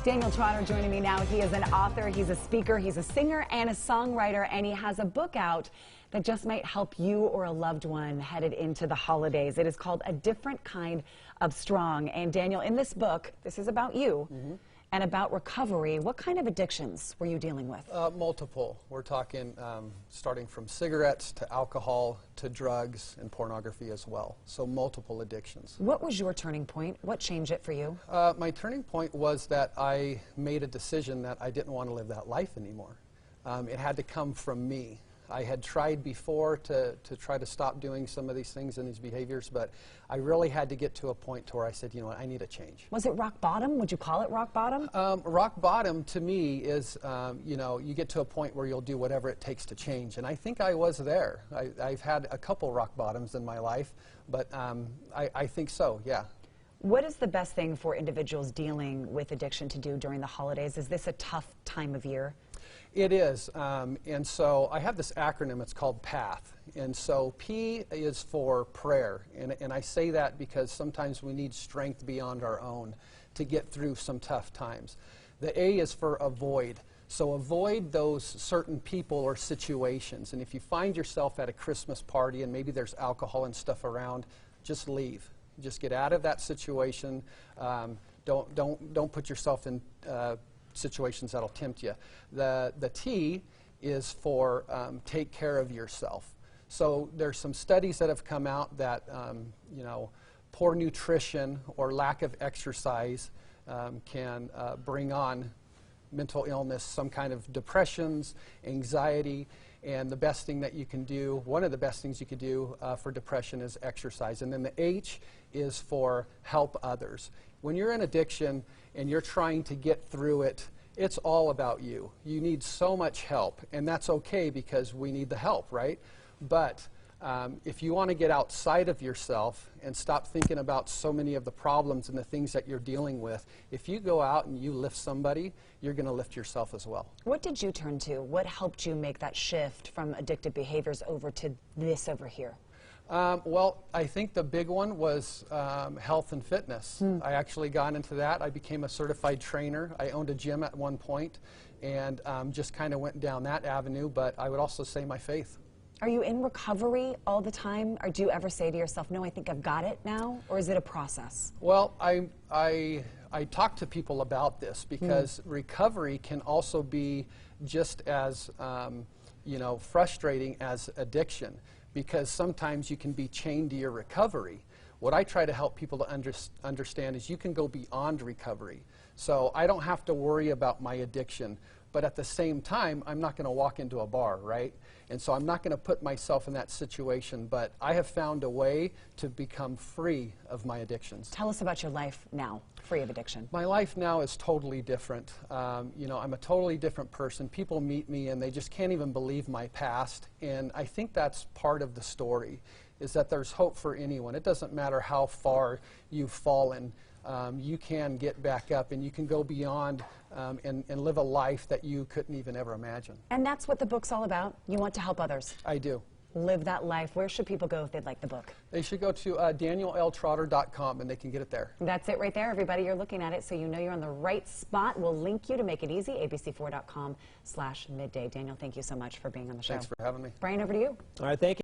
Daniel Trotter joining me now. He is an author, he's a speaker, he's a singer and a songwriter, and he has a book out that just might help you or a loved one headed into the holidays. It is called A Different Kind of Strong. And Daniel, in this book, this is about you and about recovery. What kind of addictions were you dealing with? Multiple. We're talking starting from cigarettes to alcohol to drugs and pornography as well. So multiple addictions. What was your turning point? What changed it for you? My turning point was that I made a decision that I didn't want to live that life anymore. It had to come from me. I had tried before to try to stop doing some of these things and these behaviors, but I really had to get to a point to where I said, you know what, I need a change. Was it rock bottom? Would you call it rock bottom? Rock bottom to me is, you know, you get to a point where you'll do whatever it takes to change. And I think I was there. I've had a couple rock bottoms in my life, but I think so, yeah. What is the best thing for individuals dealing with addiction to do during the holidays? Is this a tough time of year? It is, and so I have this acronym, it's called PATH, and so P is for prayer, and I say that because sometimes we need strength beyond our own to get through some tough times. The A is for avoid, so avoid those certain people or situations, and if you find yourself at a Christmas party and maybe there's alcohol and stuff around, just leave. Just get out of that situation. Don't put yourself in situations that'll tempt you. The T is for take care of yourself. So there's some studies that have come out that you know, poor nutrition or lack of exercise can bring on mental illness, some kind of depressions, anxiety, and the best thing that you can do, one of the best things you could do for depression is exercise. And then the H is for help others. When you're in addiction and you're trying to get through it, it's all about you. You need so much help, and that's okay because we need the help, right? But if you want to get outside of yourself and stop thinking about so many of the problems and the things that you're dealing with, if you go out and you lift somebody, you're going to lift yourself as well. What did you turn to? What helped you make that shift from addictive behaviors over to this over here? Well, I think the big one was health and fitness. I actually got into that. I became a certified trainer. I owned a gym at one point and just kind of went down that avenue, but I would also say my faith. Are you in recovery all the time, or do you ever say to yourself, no, I think I've got it now, or is it a process? Well, I talk to people about this because recovery can also be just as you know, frustrating as addiction, because sometimes you can be chained to your recovery. What I try to help people to understand is you can go beyond recovery. So I don't have to worry about my addiction, but at the same time, I'm not going to walk into a bar, right? And so I'm not going to put myself in that situation, but I have found a way to become free of my addictions. Tell us about your life now, free of addiction. My life now is totally different. You know, I'm a totally different person. People meet me and they just can't even believe my past, and I think that's part of the story, is that there's hope for anyone. It doesn't matter how far you've fallen. You can get back up and you can go beyond and live a life that you couldn't even ever imagine. And that's what the book's all about. You want to help others. I do. Live that life. Where should people go if they'd like the book? They should go to danielltrotter.com and they can get it there. That's it right there, everybody. You're looking at it, so you know you're on the right spot. We'll link you to make it easy, abc4.com/midday. Daniel, thank you so much for being on the show. Thanks for having me. Brian, over to you. All right, thank you.